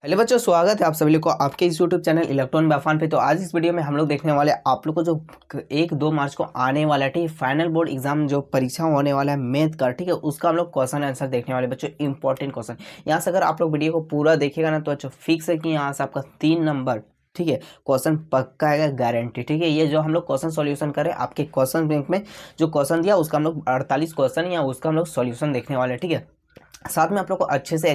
Hello बच्चों, स्वागत है आप सभी लोग को आपके इस यूट्यूब चैनल इलेक्ट्रॉन बाफान पे। तो आज इस वीडियो में हम लोग देखने वाले आप लोग को जो 1-2 मार्च को आने वाला है, ठीक है, फाइनल बोर्ड एग्जाम जो परीक्षा होने वाला है मैथ का, ठीक है, उसका हम लोग क्वेश्चन आंसर देखने वाले बच्चों। इंपॉर्टेंट क्वेश्चन यहाँ से अगर आप लोग वीडियो को पूरा देखिएगा ना तो अच्छा फिक्स है कि यहाँ से आपका 3 नंबर, ठीक है, क्वेश्चन पक्का है, गारंटी, ठीक है। ये जो हम लोग क्वेश्चन सॉल्यूशन करें आपके क्वेश्चन बैंक में जो क्वेश्चन दिया उसका हम लोग 48 क्वेश्चन या उसका हम लोग सॉल्यूशन देखने वाले हैं, ठीक है। साथ में आप लोग को अच्छे से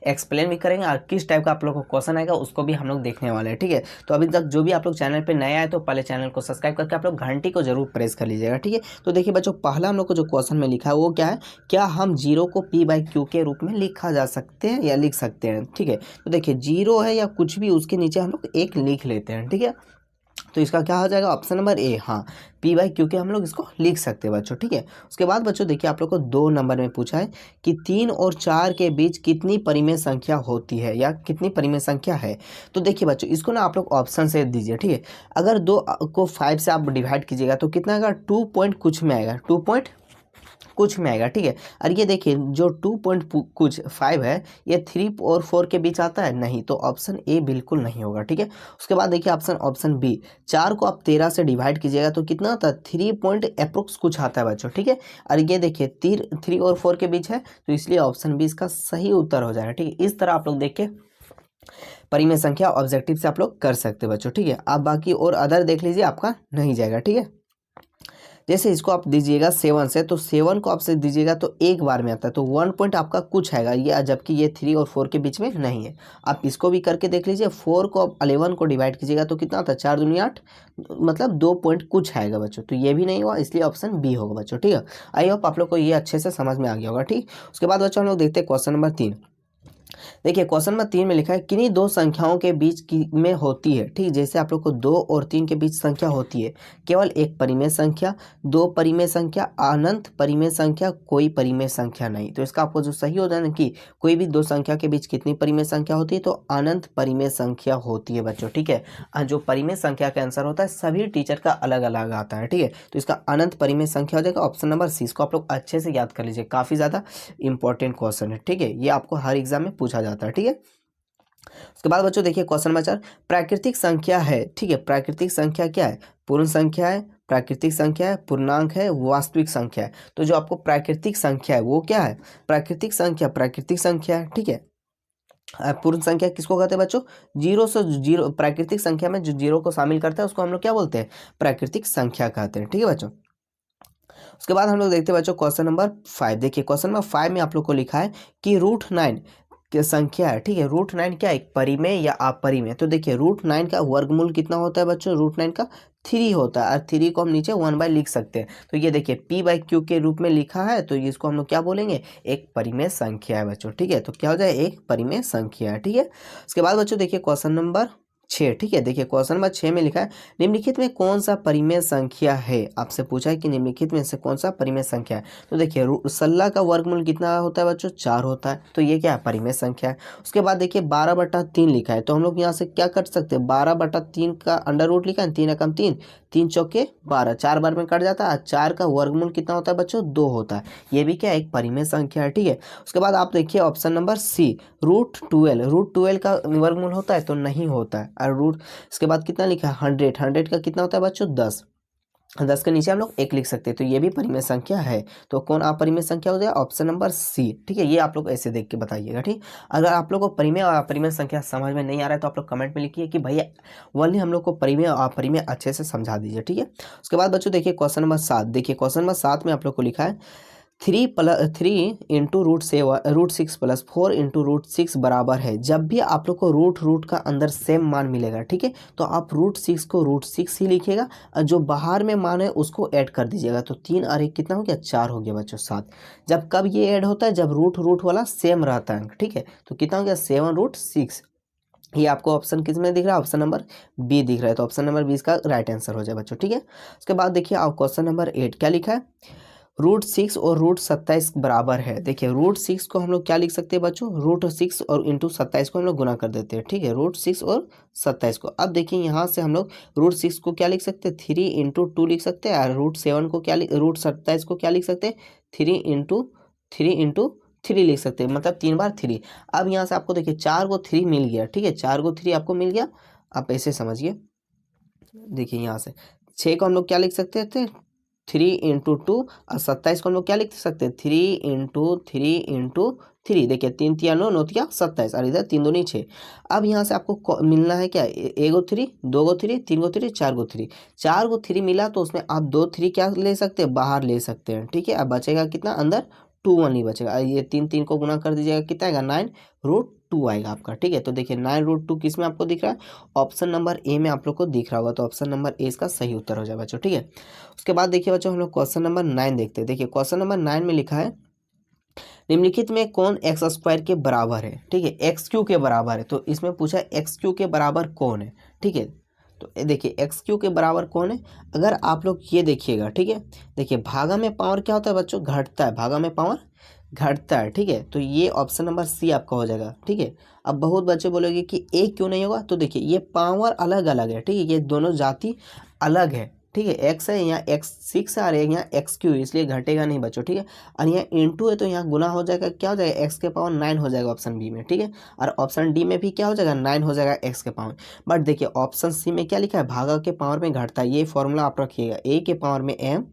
एक्सप्लेन भी करेंगे और किस टाइप का आप लोग को क्वेश्चन आएगा उसको भी हम लोग देखने वाले हैं, ठीक है। तो अभी तक जो भी आप लोग चैनल पे नए आए तो पहले चैनल को सब्सक्राइब करके आप लोग घंटी को जरूर प्रेस कर लीजिएगा, ठीक है। तो देखिए बच्चों, पहला हम लोग को जो क्वेश्चन में लिखा है वो क्या है, क्या हम जीरो को P/Q के रूप में लिखा जा सकते हैं या लिख सकते हैं, ठीक है। तो देखिए जीरो है या कुछ भी उसके नीचे हम लोग एक लिख लेते हैं, ठीक है। तो इसका क्या हो जाएगा, ऑप्शन नंबर ए, हाँ, P/Q के हम लोग इसको लिख सकते हैं बच्चों, ठीक है। उसके बाद बच्चों देखिए आप लोग को 2 नंबर में पूछा है कि 3 और 4 के बीच कितनी परिमेय संख्या होती है या कितनी परिमेय संख्या है। तो देखिए बच्चों, इसको ना आप लोग ऑप्शन से दीजिए, ठीक है। अगर 2 को 5 से आप डिवाइड कीजिएगा तो कितना आएगा, 2 पॉइंट कुछ में आएगा, 2 पॉइंट कुछ में आएगा, ठीक है। और ये देखिए जो 2 पॉइंट कुछ 5 है ये 3 और 4 के बीच आता है, नहीं, तो ऑप्शन ए बिल्कुल नहीं होगा, ठीक है। उसके बाद देखिए ऑप्शन बी, 4 को आप 13 से डिवाइड कीजिएगा तो कितना आता है, 3 पॉइंट अप्रोक्स कुछ आता है बच्चों, ठीक है। और ये देखिए 3 और 4 के बीच है तो इसलिए ऑप्शन बी इसका सही उत्तर हो जाएगा, ठीक है। इस तरह आप लोग देख के परिमेय संख्या ऑब्जेक्टिव से आप लोग कर सकते हैं बच्चों, ठीक है। आप बाकी और अदर देख लीजिए, आपका नहीं जाएगा, ठीक है। जैसे इसको आप दीजिएगा 7 से तो 7 को आप से दीजिएगा तो एक बार में आता है तो 1 पॉइंट आपका कुछ आएगा, ये जबकि ये 3 और 4 के बीच में नहीं है। आप इसको भी करके देख लीजिए, 4 को आप 11 को डिवाइड कीजिएगा तो कितना आता है, 4 दूनी 8, मतलब 2 पॉइंट कुछ आएगा बच्चों, तो ये भी नहीं हुआ, इसलिए ऑप्शन बी होगा बच्चों, ठीक है। आई होप आप लोग को ये अच्छे से समझ में आ गया होगा, ठीक। उसके बाद बच्चों हम लोग देखते हैं क्वेश्चन नंबर 3। देखिए क्वेश्चन नंबर 3 में लिखा है किन्हीं दो संख्याओं के बीच की में होती है, ठीक, जैसे आप लोग को 2 और 3 के बीच संख्या होती है, केवल एक परिमेय संख्या, दो परिमेय संख्या, अनंत परिमेय संख्या, कोई परिमेय संख्या नहीं। तो इसका आपको जो सही हो जाए ना कि कोई भी दो संख्या के बीच कितनी परिमेय संख्या होती है, तो अनंत परिमेय संख्या होती है बच्चों, ठीक है। जो परिमेय संख्या का आंसर होता है सभी टीचर का अलग अलग आता है, ठीक है। तो इसका अनंत परिमेय संख्या हो जाएगा ऑप्शन नंबर सी। इसको आप लोग अच्छे से याद कर लीजिए, काफी ज्यादा इंपॉर्टेंट क्वेश्चन है, ठीक है। ये आपको हर एग्जाम में पूछा जाता है, ठीक है। उसके बाद बच्चों देखिए क्वेश्चन नंबर 4, प्राकृतिक संख्या है, ठीक है। प्राकृतिक संख्या क्या है, पूर्ण संख्या है, प्राकृतिक संख्या है, पूर्णांक है, वास्तविक संख्या है। तो जो आपको प्राकृतिक संख्या है वो क्या है, प्राकृतिक संख्या है, ठीक है। पूर्ण संख्या किसको कहते हैं बच्चों, जीरो से जीरो, प्राकृतिक संख्या में जो जीरो को शामिल करता है उसको हम लोग क्या बोलते हैं, प्राकृतिक संख्या कहते हैं, ठीक है बच्चों। उसके बाद हम लोग देखते हैं बच्चों क्वेश्चन नंबर 5। देखिए क्वेश्चन नंबर 5 में आप लोग को लिखा है कि √9 की संख्या है, ठीक है। √9 क्या है, एक परिमेय या अपरिमेय। तो देखिए √9 का वर्गमूल कितना होता है बच्चों, √9 का 3 होता है, और 3 को हम नीचे 1/, लिख सकते हैं। तो ये देखिए P/Q के रूप में लिखा है तो इसको हम लोग क्या बोलेंगे, एक परिमेय संख्या है बच्चों, ठीक है। तो क्या हो जाए, एक परिमेय संख्या है, ठीक है। उसके बाद बच्चों देखिए क्वेश्चन नंबर 6, ठीक है। देखिए क्वेश्चन नंबर 6 में लिखा है निम्नलिखित में कौन सा परिमेय संख्या है, आपसे पूछा है कि निम्नलिखित में से कौन सा परिमेय संख्या है। तो देखिए 16 का वर्गमूल कितना होता है बच्चों, 4 होता है, तो ये क्या है, परिमेय संख्या है। उसके बाद देखिए 12/3 लिखा है तो हम लोग यहाँ से क्या कर सकते हैं, 12/3 का अंडर रूट लिखा है, 3 एकम 3, 3 चौके 12, 4 बार में कट जाता है। 4 का वर्गमूल कितना होता है बच्चों, 2 होता है, ये भी क्या है, एक परिमेय संख्या है, ठीक है। उसके बाद आप देखिए ऑप्शन नंबर सी, √12 का वर्गमूल होता है तो नहीं होता है। और रूट, इसके बाद कितना लिखा है, 100 का कितना होता है बच्चों, 10, 10 के नीचे हम लोग 1 लिख सकते हैं, तो ये भी परिमेय संख्या है। तो कौन अपरिमेय संख्या हो जाए, ऑप्शन नंबर सी, ठीक है। ये आप लोग ऐसे देख के बताइएगा, ठीक। अगर आप लोग को परिमेय और अपरिमेय संख्या समझ में नहीं आ रहा है तो आप लोग कमेंट में लिखिए कि भैया ओनली हम लोग को परिमेय और अपरिमेय अच्छे से समझा दीजिए, ठीक है। उसके बाद बच्चों देखिए क्वेश्चन नंबर 7। देखिए क्वेश्चन नंबर 7 में आप लोग को लिखा है 3 × √6 + 4 × √6 बराबर है। जब भी आप लोग को रूट का अंदर सेम मान मिलेगा, ठीक है, तो आप √6 को √6 ही लिखिएगा और जो बाहर में मान है उसको ऐड कर दीजिएगा। तो 3 और 1 कितना हो गया, 4 हो गया बच्चों, 7। जब कब ये ऐड होता है, जब रूट वाला सेम रहता है, ठीक है। तो कितना हो गया, 7√6। ये आपको ऑप्शन किस में दिख रहा है, ऑप्शन नंबर बी दिख रहा है, तो ऑप्शन नंबर 20 का राइट आंसर हो जाए बच्चों, ठीक है। उसके बाद देखिए आप क्वेश्चन नंबर 8 क्या लिखा है, √6 और √27 बराबर है। देखिए √6 को हम लोग क्या लिख सकते हैं बच्चों, √6 और इंटू 27 को हम लोग गुना कर देते हैं, ठीक है, √6 और 27 को। अब देखिए यहाँ से हम लोग √6 को क्या लिख सकते हैं, 3 × 2 लिख सकते हैं, और √7 को क्या √27 को क्या लिख सकते हैं, 3 × 3 लिख सकते हैं, मतलब 3 बार 3। अब यहाँ से आपको देखिए 4 को 3 मिल गया, ठीक है, 4 को 3 आपको मिल गया। आप ऐसे समझिए, देखिए यहाँ से 6 को हम लोग क्या लिख सकते थे, 3 इंटू 2, और 27 को हम लोग क्या लिख सकते हैं, 3 इंटू 3 इंटू 3। देखिए 3 तिया 9, 9 तिया 27, और इधर 3 दूनी 6। अब यहाँ से आपको मिलना है क्या, एक गो 3, 2 गो 3, 3 गो 3, 4 गो 3। 4 गो 3 मिला तो उसमें आप 2 3 क्या ले सकते हैं, बाहर ले सकते हैं, ठीक है। अब बचेगा कितना, अंदर 2 1 बचेगा। ये 3 3 को गुना कर दीजिएगा, कितना आएगा, 9√2 आएगा आपका, ठीक है। तो देखिए 9√2 किस में आपको दिख रहा है, ऑप्शन नंबर ए में आप लोग को दिख रहा होगा, तो ऑप्शन नंबर ए इसका सही उत्तर हो जाएगा बच्चों, ठीक है। उसके बाद देखिए बच्चों हम लोग क्वेश्चन नंबर 9 देखते हैं। देखिए क्वेश्चन नंबर 9 में लिखा है, निम्नलिखित में कौन एक्स स्क्वायर के बराबर है, ठीक है, एक्स क्यू के बराबर है। तो इसमें पूछा एक्स क्यू के बराबर कौन है, ठीक है। तो देखिए एक्स क्यू के बराबर कौन है, अगर आप लोग ये देखिएगा, ठीक है। देखिए भागा में पावर क्या होता है बच्चों, घटता है, भागा में पावर घटता है, ठीक है। तो ये ऑप्शन नंबर सी आपका हो जाएगा, ठीक है। अब बहुत बच्चे बोलेंगे कि ए क्यों नहीं होगा, तो देखिए ये पावर अलग अलग है, ठीक है, ये दोनों जाति अलग है, ठीक है। एक्स है यहाँ x6 है और यहाँ एक्स क्यू, इसलिए घटेगा नहीं बच्चों, ठीक है। और यहाँ इंटू है तो यहाँ गुना हो जाएगा, क्या हो जाएगा, एक्स के पावर 9 हो जाएगा ऑप्शन बी में, ठीक है। और ऑप्शन डी में भी क्या हो जाएगा, 9 हो जाएगा एक्स के पावर। बट देखिए ऑप्शन सी में क्या लिखा है, भागा के पावर में घटता है। ये फॉर्मूला आप रखिएगा, ए के पावर में m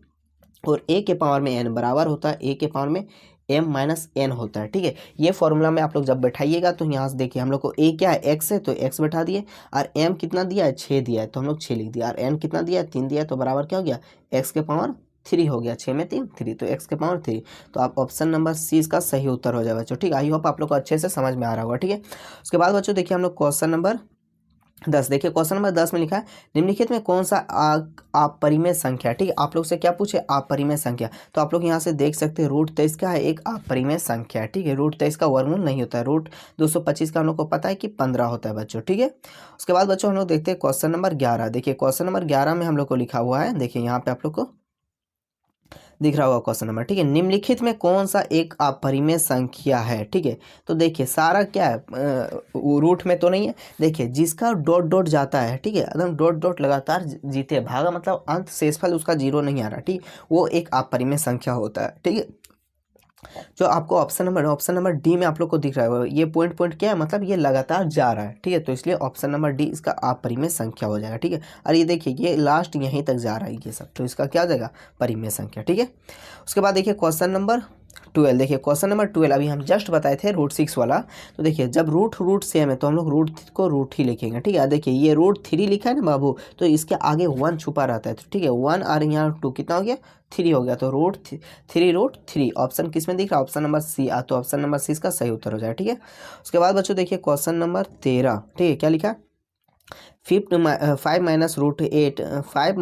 और ए के पावर में n बराबर होता है ए के पावर में m माइनस n होता है, ठीक है। ये फॉर्मूला में आप लोग जब बैठाइएगा तो यहाँ से देखिए हम लोग को a क्या है, x है, तो x बैठा दिए, और m कितना दिया है, 6 दिया है, तो हम लोग 6 लिख दिया, और n कितना दिया है, 3 दिया है, तो बराबर क्या हो गया, x के पावर 3 हो गया, 6 में 3 3, तो x के पावर 3। तो आप ऑप्शन नंबर सी इसका सही उत्तर हो जाए बच्चों, ठीक है। आई होप आप लोग को अच्छे से समझ में आ रहा होगा, ठीक है। उसके बाद बच्चों देखिए हम लोग क्वेश्चन नंबर 10 देखिए, क्वेश्चन नंबर 10 में लिखा है, निम्नलिखित में कौन सा अपरिमेय संख्या, ठीक है। आप लोग से क्या पूछे, अपरिमेय संख्या। तो आप लोग यहाँ से देख सकते हैं √23 क्या है, एक अपरिमेय संख्या है, ठीक है। √23 का वर्गमूल नहीं होता है, √225 का हम लोग को पता है कि 15 होता है बच्चों, ठीक है। उसके बाद बच्चों हम लोग देखते हैं क्वेश्चन नंबर 11। देखिए क्वेश्चन नंबर 11 में हम लोग को लिखा हुआ है, देखिए यहाँ पे आप लोग को दिख रहा होगा क्वेश्चन नंबर, ठीक है। निम्नलिखित में कौन सा एक अपरिमेय संख्या है, ठीक है। तो देखिए सारा क्या है, रूट में तो नहीं है, देखिए जिसका डॉट डॉट जाता है, ठीक है, एकदम डॉट डॉट लगातार जीते, भागा मतलब अंत शेषफल उसका 0 नहीं आ रहा, ठीक, वो एक अपरिमेय संख्या होता है, ठीक है। जो आपको ऑप्शन नंबर डी में आप लोग को दिख रहा है, ये पॉइंट पॉइंट क्या है, मतलब ये लगातार जा रहा है, ठीक है। तो इसलिए ऑप्शन नंबर डी इसका अपरिमेय संख्या हो जाएगा, ठीक है। और ये देखिए ये लास्ट यहीं तक जा रहा है ये सब, तो इसका क्या हो जाएगा, परिमेय संख्या, ठीक है। उसके बाद देखिए क्वेश्चन नंबर 12। देखिए क्वेश्चन नंबर 12 अभी हम जस्ट बताए थे √6 वाला। तो देखिए जब रूट सेम है तो हम लोग रूट को रूट ही लिखेंगे, ठीक है। देखिए ये √3 लिखा है ना बाबू, तो इसके आगे 1 छुपा रहता है, तो ठीक है 1 और यहाँ 2 कितना हो गया, 3 हो गया, तो √3 ऑप्शन किस में दिख रहा है, ऑप्शन नंबर सी। तो ऑप्शन नंबर सी इसका सही उत्तर हो जाए, ठीक है। उसके बाद बच्चों देखिए क्वेश्चन नंबर 13, ठीक है, क्या लिखा है, 5 माइनस √8, 5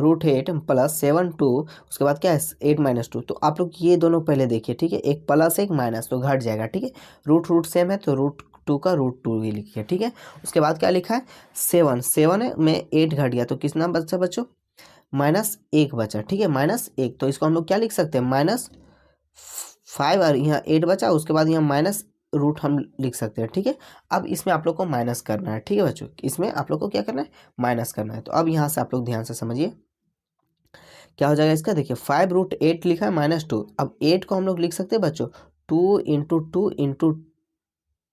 √8 प्लस 7 2, उसके बाद क्या है 8 माइनस 2। तो आप लोग ये दोनों पहले देखिए, ठीक है, एक प्लस एक माइनस, तो घट जाएगा, ठीक है। रूट सेम है तो √2 का √2 ही लिखिए, ठीक है। उसके बाद क्या लिखा है, 7 है में 8 घट गया, तो कितना बचा बच्चों, -1 बचा, ठीक है, -1। तो इसको हम लोग क्या लिख सकते हैं, -5, और यहाँ 8 बचा, उसके बाद यहाँ माइनस रूट हम लिख सकते हैं, ठीक है। अब इसमें आप लोग को माइनस करना है, ठीक है बच्चों, इसमें आप लोग को क्या करना है, माइनस करना है। तो अब यहाँ से आप लोग ध्यान से समझिए क्या हो जाएगा इसका, देखिए 5 √8 लिखा है -2। अब 8 को हम लोग लिख सकते हैं बच्चों 2 इंटू 2 इंटू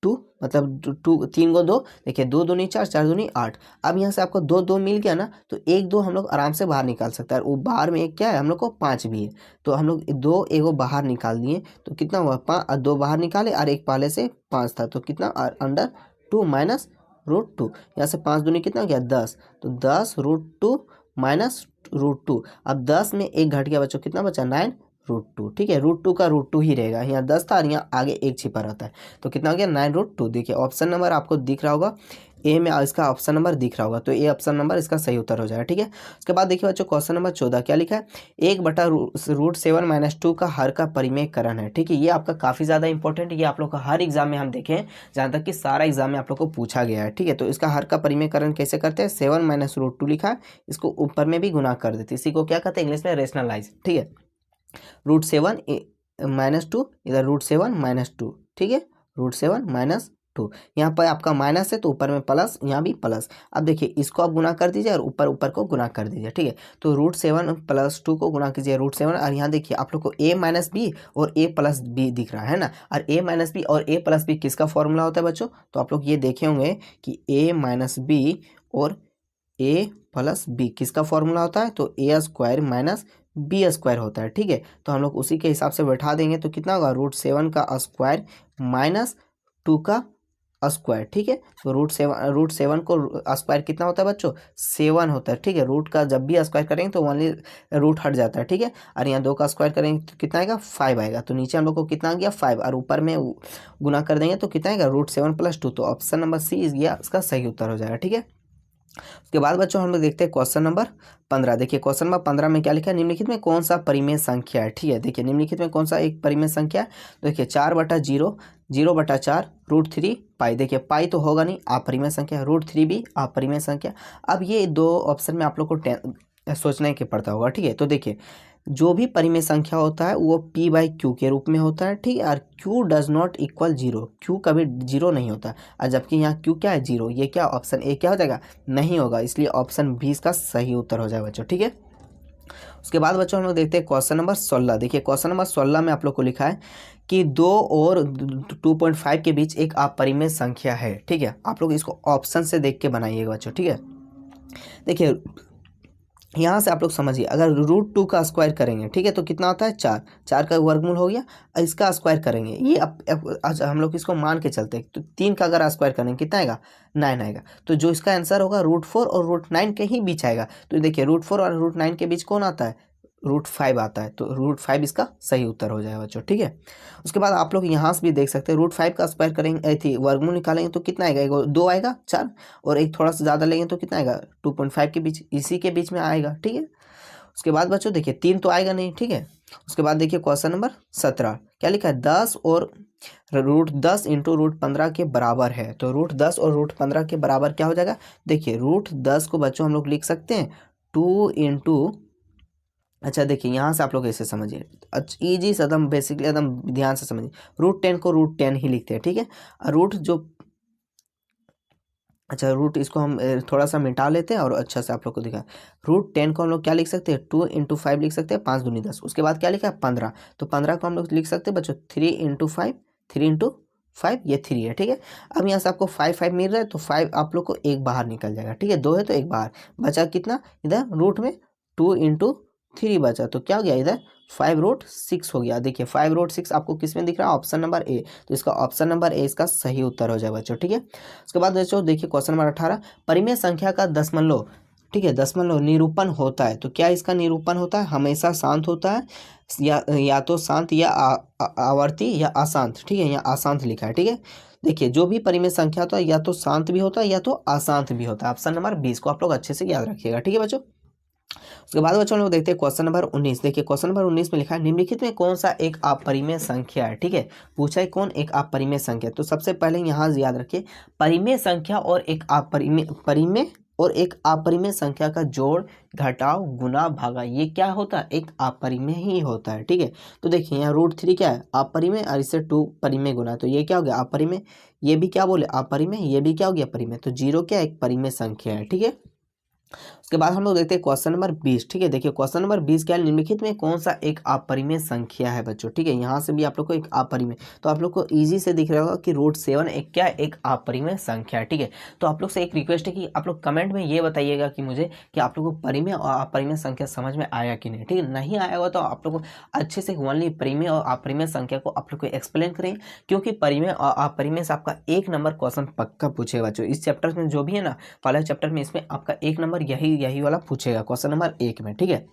2, मतलब 2 3 को 2, देखिए 2 दूनी 4, 4 दूनी 8। अब यहाँ से आपको 2 2 मिल गया ना, तो 1 2 हम लोग आराम से बाहर निकाल सकते हैं, और वो बाहर में एक क्या है, हम लोग को 5 भी है, तो हम लोग 2 1 बाहर निकाल दिए, तो कितना हुआ 5, 2 बाहर निकाले और एक पहले से 5 था, तो कितना अंडर 2 माइनस √2, यहाँ से 5 दूनी कितना हो गया 10, तो 10√2 माइनस √2। अब 10 में एक घट गया बच्चों, कितना बचा 9√2, ठीक है। √2 का √2 ही रहेगा, यहाँ 10 था और यहाँ आगे एक छिपा रहता है, तो कितना हो गया 9√2। देखिए ऑप्शन नंबर आपको दिख रहा होगा ए में, इसका ऑप्शन नंबर दिख रहा होगा, तो ए ऑप्शन नंबर इसका सही उत्तर हो जाएगा, ठीक है। उसके बाद देखिए बच्चों क्वेश्चन नंबर 14 क्या लिखा है, 1/√7 - 2 का हर का परिमेयकरण है, ठीक है। ये आपका काफ़ी ज़्यादा इंपॉर्टेंट, ये आप लोग का हर एग्जाम में हम देखें, जहाँ तक कि सारा एग्जाम में आप लोग को पूछा गया है, ठीक है। तो इसका हर का परिमेयकरण कैसे करते हैं, 7 - √2 लिखा है, इसको ऊपर में भी गुना कर देते, इसी को क्या कहते हैं इंग्लिश में रेशनलाइज, ठीक है। √7 - 2, इधर √7 - 2, ठीक है, √7 - 2। यहाँ पर आपका माइनस है तो ऊपर में प्लस, यहाँ भी प्लस। अब देखिए इसको आप गुना कर दीजिए और ऊपर ऊपर को गुना कर दीजिए, ठीक है। तो √7 + 2 को गुना कीजिए √7, और यहाँ देखिए आप लोग को a - b और a + b दिख रहा है ना। और a - b और a + b किसका फॉर्मूला होता है बच्चों? तो आप लोग ये देखे होंगे कि a - b और a + b किसका फॉर्मूला होता है? तो a² - b² होता है, ठीक है। तो हम लोग उसी के हिसाब से बैठा देंगे तो कितना होगा? √7 का स्क्वायर माइनस 2 का स्क्वायर, ठीक है। तो √7 को स्क्वायर कितना होता है बच्चों? 7 होता है, ठीक है। रूट का जब भी स्क्वायर करेंगे तो ओनली रूट हट जाता है, ठीक है। और यहाँ 2 का स्क्वायर करेंगे तो कितना आएगा? 5 आएगा। तो नीचे हम लोग को कितना आ गया? 5, और ऊपर में गुना कर देंगे तो कितना आएगा? √7 + 2। तो ऑप्शन नंबर सी इसका सही उत्तर हो जाएगा, ठीक है। उसके बाद बच्चों हम लोग देखते हैं क्वेश्चन नंबर 15। देखिए क्वेश्चन नंबर 15 में क्या लिखा है? निम्नलिखित में कौन सा परिमेय संख्या है, ठीक है। देखिए निम्नलिखित में कौन सा एक परिमेय संख्या है? देखिए 4/0, 0/4 √3 पाई। देखिए पाई तो होगा नहीं, अपरिमेय संख्या। √3 भी अपरिमेय संख्या। अब ये दो ऑप्शन में आप लोग को सोचने के पड़ता होगा, ठीक है। तो देखिए जो भी परिमेय संख्या होता है वो p/q के रूप में होता है, ठीक है। और q does not equal 0, q कभी 0 नहीं होता। और जबकि यहाँ q क्या है? 0। ये क्या ऑप्शन ए क्या हो जाएगा? नहीं होगा, इसलिए ऑप्शन बी इसका सही उत्तर हो जाएगा बच्चों, ठीक है। उसके बाद बच्चों हम लोग देखते हैं क्वेश्चन नंबर 16। देखिए क्वेश्चन नंबर 16 में आप लोग को लिखा है कि 2 और 2.5 के बीच एक अपरिमेय संख्या है, ठीक है। आप लोग इसको ऑप्शन से देख के बनाइएगा बच्चों, ठीक है। देखिए यहाँ से आप लोग समझिए, अगर √2 का स्क्वायर करेंगे, ठीक है, तो कितना होता है? 4। 4 का वर्गमूल हो गया। इसका स्क्वायर करेंगे, ये अच्छा हम लोग इसको मान के चलते हैं, तो 3 का अगर स्क्वायर करेंगे कितना आएगा? 9 आएगा। तो जो इसका आंसर होगा √4 और √9 के ही बीच आएगा। तो देखिए √4 और √9 के बीच कौन आता है? √5 आता है। तो √5 इसका सही उत्तर हो जाएगा बच्चों, ठीक है। उसके बाद आप लोग यहाँ से भी देख सकते हैं, √5 का स्क्वायर करेंगे, थी वर्गमूल निकालेंगे तो कितना आएगा? 2 आएगा, 4, और एक थोड़ा सा ज़्यादा लेंगे तो कितना आएगा? 2.5 के बीच, इसी के बीच में आएगा, ठीक है। उसके बाद बच्चों देखिए 3 तो आएगा नहीं, ठीक है। उसके बाद देखिए क्वेश्चन नंबर 17 क्या लिखा है? 10 और √10 × √15 के बराबर है। तो √10 और √15 के बराबर क्या हो जाएगा? देखिए √10 को बच्चों हम लोग लिख सकते हैं 2 × अच्छा देखिए यहाँ से आप लोग ऐसे समझिए, अच्छा ईजी से एकदम बेसिकली एकदम ध्यान से समझिए। √10 को √10 ही लिखते हैं, ठीक है। रूट जो अच्छा रूट इसको हम थोड़ा सा मिटा लेते हैं और अच्छा से आप लोग को दिखा। √10 को हम लोग क्या लिख सकते हैं? 2 × 5 लिख सकते हैं, 5 दूनी 10। उसके बाद क्या लिखा है? 15। तो 15 को हम लोग लिख सकते हैं बच्चों 3 × 5, 3 × 5, ये 3 है, ठीक है। अब यहाँ से आपको 5 मिल रहा है तो 5 आप लोग को एक बाहर निकल जाएगा, ठीक है। 2 है तो एक बाहर बचा, कितना इधर रूट में? 2 × 3 बचा, तो क्या हो गया इधर? 5√6 हो गया। देखिए 5√6 आपको किस में दिख रहा है? Option number A. तो इसका ऑप्शन नंबर ए इसका सही उत्तर हो जाएगा बच्चों, ठीक है। उसके बाद बच्चों देखिए क्वेश्चन नंबर 18, परिमेय संख्या का दशमलव, ठीक है, दशमलव निरूपण होता है। तो क्या इसका निरूपण होता है? हमेशा शांत होता है, या तो शांत, या आवर्ती, या अशांत, ठीक है। यहाँ अशांत लिखा है, ठीक है। देखिए जो भी परिमेय संख्या होता है या तो शांत भी होता है या तो अशांत भी होता है। ऑप्शन नंबर 20 को आप लोग अच्छे से याद रखिएगा, ठीक है बच्चों। उसके बाद बच्चों हम लोग देखते हैं क्वेश्चन नंबर 19। देखिए क्वेश्चन नंबर 19 में लिखा है निम्नलिखित में कौन सा एक अपरिमेय संख्या है, ठीक है। पूछा है कौन एक अपरिमेय संख्या। तो सबसे पहले यहाँ से याद रखिए, परिमेय संख्या और एक परिमेय और एक अपरिमेय संख्या का जोड़, घटाव, गुना, भागा, ये क्या होता है? एक अपरिमेय ही होता है, ठीक है। तो देखिए यहाँ √3 क्या है? अपरिमेय, और इससे 2 परिमेय गुना, तो ये क्या हो गया? अपरिमेय। ये भी क्या बोले? अपरिमेय। ये भी क्या हो गया? परिमेय। तो 0 क्या? एक परिमेय संख्या है, ठीक है। उसके बाद हम लोग देखते हैं क्वेश्चन नंबर 20, ठीक है। देखिए क्वेश्चन नंबर 20 क्या है? निम्नलिखित में कौन सा एक अपरिमेय संख्या है बच्चों, ठीक है। यहाँ से भी आप लोग को एक अपरिमेय, तो आप लोग को इजी से दिख रहा होगा कि √7 एक क्या? एक अपरिमेय संख्या है, ठीक है। तो आप लोग से एक रिक्वेस्ट है कि आप लोग कमेंट में ये बताइएगा कि मुझे कि आप लोग को परिमेय और अपरिमेय संख्या समझ में आया कि नहीं, ठीक है। नहीं आया होगा तो आप लोग को अच्छे से ओनली परिमेय और अपरिमेय संख्या को आप लोग को एक्सप्लेन करें, क्योंकि परिमेय और अपरिमेय से आपका 1 नंबर क्वेश्चन पक्का पूछेगा बच्चों। इस चैप्टर में जो भी है ना, पहले चैप्टर में, इसमें आपका 1 नंबर यही वाला पूछेगा, क्वेश्चन नंबर 1 में, ठीक है।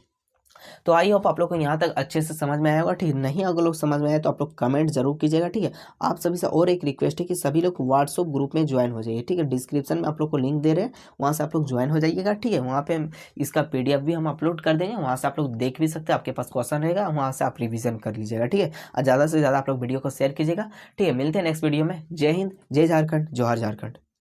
तो आई होप आप लोग को यहाँ तक अच्छे से समझ में आया होगा, ठीक है। नहीं अगर लोग समझ में आए तो आप लोग कमेंट जरूर कीजिएगा, ठीक है। आप सभी से और एक रिक्वेस्ट है कि सभी लोग व्हाट्सएप ग्रुप में ज्वाइन हो जाइए, ठीक है। डिस्क्रिप्शन में आप लोग को लिंक दे रहे हैं, वहाँ से आप लोग ज्वाइन हो जाइएगा, ठीक है। वहाँ पे इसका PDF भी हम अपलोड कर देंगे, वहाँ से आप लोग देख भी सकते हैं। आपके पास क्वेश्चन रहेगा, वहाँ से आप रिविजन कर लीजिएगा, ठीक है। और ज़्यादा से ज़्यादा आप लोग वीडियो को शेयर कीजिएगा, ठीक है। मिलते हैं नेक्स्ट वीडियो में। जय हिंद, जय झारखंड, जोहार झारखंड।